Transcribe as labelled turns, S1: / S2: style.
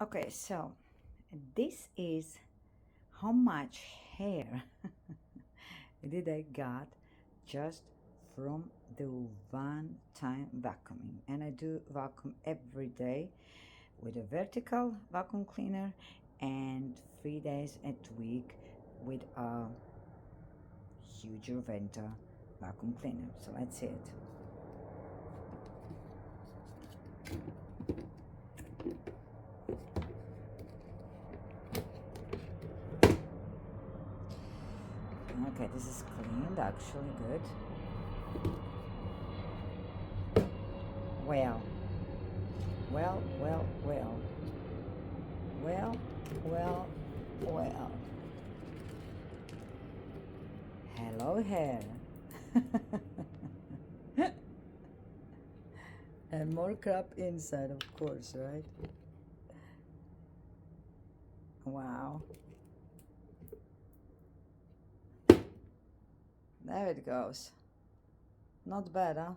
S1: Okay, so this is how much hair did I got just from the one time vacuuming. And I do vacuum every day with a vertical vacuum cleaner and 3 days a week with a huge Venta vacuum cleaner. So let's see it. Okay, this is cleaned, actually good. Well, well, well, well, well, well, well. Hello, hair. And more crap inside, of course, right? Wow. There it goes. Not bad, huh?